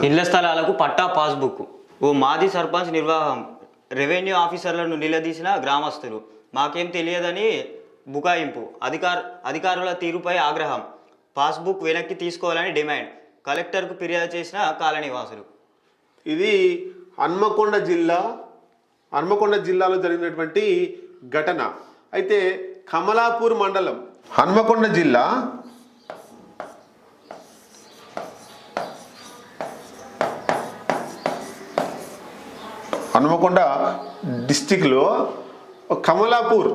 ఇళ్ల స్థలాలకు పట్టా పాస్బుక్. ఓ మాజీ సర్పంచ్ నిర్వాహం. రెవెన్యూ ఆఫీసర్లను నిలదీసిన గ్రామస్తులు. మాకేం తెలియదని బుకాయింపు. అధికారుల తీరుపై ఆగ్రహం. పాస్బుక్ వెనక్కి తీసుకోవాలని డిమాండ్. కలెక్టర్కు ఫిర్యాదు చేసిన కాలనీవాసులు. ఇది హన్మకొండ జిల్లాలో జరిగినటువంటి ఘటన. అయితే కమలాపూర్ మండలం, హన్మకొండ జిల్లా హన్మకొండ డిస్టిక్లో కమలాపూర్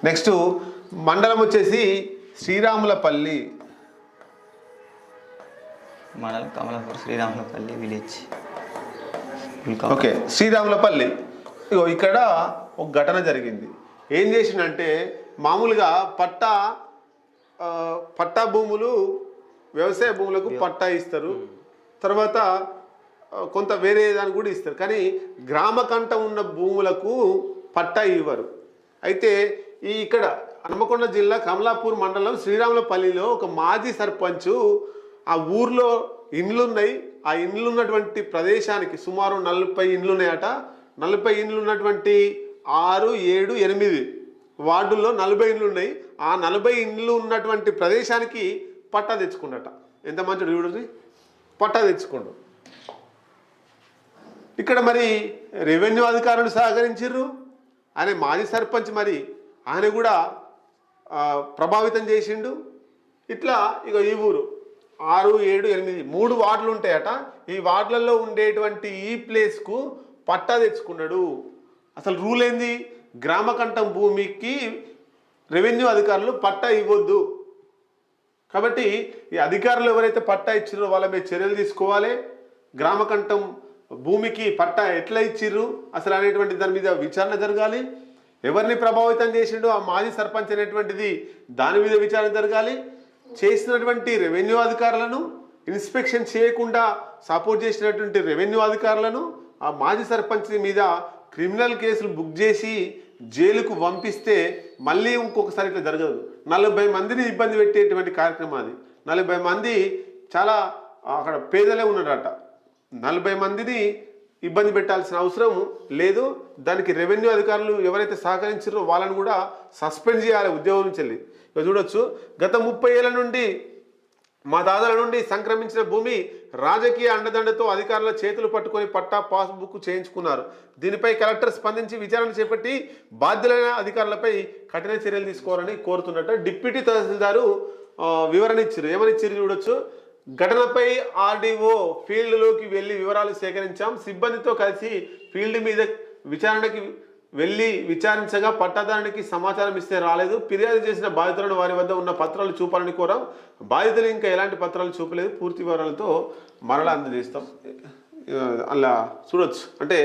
నెక్స్ట్ మండలం వచ్చేసి శ్రీరాములపల్లి మండలం కమలాపూర్, శ్రీరాములపల్లి విలేజ్. ఓకే, శ్రీరాములపల్లి. ఇగో ఇక్కడ ఒక ఘటన జరిగింది. ఏం చేసిందంటే మామూలుగా పట్టా భూములు, వ్యవసాయ భూములకు పట్టా ఇస్తారు, తర్వాత కొంత వేరే దాన్ని కూడా ఇస్తారు. కానీ గ్రామకంట ఉన్న భూములకు పట్టా ఇవ్వరు. అయితే ఇక్కడ హన్మకొండ జిల్లా కమలాపూర్ మండలం శ్రీరాములపల్లిలో ఒక మాజీ సర్పంచ్ ఆ ఊర్లో ఇండ్లున్నాయి. ఆ ఇండ్లు ఉన్నటువంటి ప్రదేశానికి సుమారు 40 ఇండ్లు ఉన్నాయట. 40 ఇండ్లు ఉన్నటువంటి 6, 7, 8 వార్డుల్లో 40 ఇండ్లు ఉన్నాయి. ఆ 40 ఇండ్లు ఉన్నటువంటి ప్రదేశానికి పట్టా తెచ్చుకున్నట. ఎంత మంచిది చూడండి, పట్టా తెచ్చుకోండు. ఇక్కడ మరి రెవెన్యూ అధికారులు సహకరించారు. ఆయన మాజీ సర్పంచ్, మరి ఆయన కూడా ప్రభావితం చేసిండు. ఇట్లా ఇక ఈ ఊరు 6, 7, 8 3 వార్డులు ఉంటాయట. ఈ వార్డులలో ఉండేటువంటి ఈ ప్లేస్కు పట్టా తెచ్చుకున్నాడు. అసలు రూల్ ఏంది? గ్రామకంఠం భూమికి రెవెన్యూ అధికారులు పట్టా ఇవ్వద్దు. కాబట్టి ఈ అధికారులు ఎవరైతే పట్టా ఇచ్చిరో వాళ్ళ మీద చర్యలు తీసుకోవాలి. గ్రామకంఠం భూమికి పట్టా ఎట్లా ఇచ్చిర్రు అసలు అనేటువంటి దాని మీద విచారణ జరగాలి. ఎవరిని ప్రభావితం చేసిండో ఆ మాజీ సర్పంచ్ అనేటువంటిది దాని మీద విచారణ జరగాలి. చేసినటువంటి రెవెన్యూ అధికారులను, ఇన్స్పెక్షన్ చేయకుండా సపోర్ట్ చేసినటువంటి రెవెన్యూ అధికారులను, ఆ మాజీ సర్పంచ్ మీద క్రిమినల్ కేసులు బుక్ చేసి జైలుకు పంపిస్తే మళ్ళీ ఇంకొకసారి ఇట్లా జరగదు. 40 మందిని ఇబ్బంది పెట్టేటువంటి కార్యక్రమం అది. 40 మంది చాలా అక్కడ పేదలే ఉన్నారట. 40 మందిని ఇబ్బంది పెట్టాల్సిన అవసరం లేదు. దానికి రెవెన్యూ అధికారులు ఎవరైతే సహకరించారో వాళ్ళని కూడా సస్పెండ్ చేయాలి ఉద్యోగం నుంచి వెళ్ళి. ఇక చూడొచ్చు, గత 30 ఏళ్ల నుండి మా దాదాల నుండి సంక్రమించిన భూమి రాజకీయ అండదండతో అధికారుల చేతులు పట్టుకొని పట్టా పాస్బుక్ చేయించుకున్నారు. దీనిపై కలెక్టర్ స్పందించి విచారణ చేపట్టి బాధ్యులైన అధికారులపై కఠిన చర్యలు తీసుకోవాలని కోరుతున్నట్టు డిప్యూటీ తహసీల్దారు వివరణ ఇచ్చారు. ఏమని ఇచ్చారు చూడొచ్చు. ఘటనపై ఆర్డీఓ ఫీల్డ్లోకి వెళ్ళి వివరాలు సేకరించాం. సిబ్బందితో కలిసి ఫీల్డ్ మీద విచారణకి వెళ్ళి విచారించగా పట్టాదారునికి సమాచారం ఇస్తే రాలేదు. ఫిర్యాదు చేసిన బాధితులను వారి వద్ద ఉన్న పత్రాలు చూపాలని కోరాం. బాధితులు ఇంకా ఎలాంటి పత్రాలు చూపలేదు. పూర్తి వివరాలతో మరలా అందజేస్తాం. అలా చూడొచ్చు. అంటే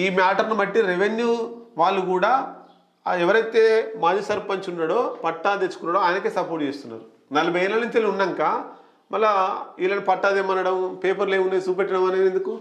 ఈ మ్యాటర్ను బట్టి రెవెన్యూ వాళ్ళు కూడా ఎవరైతే మాజీ సర్పంచ్ ఉన్నాడో పట్టా తెచ్చుకున్నాడో ఆయనకే సపోర్ట్ చేస్తున్నారు. 40 ఏళ్ళ నుంచి ఉన్నాక మళ్ళీ వీళ్ళని పట్టాదేమనడం, పేపర్లు ఏమున్నాయి చూపెట్టడం అనేది ఎందుకు?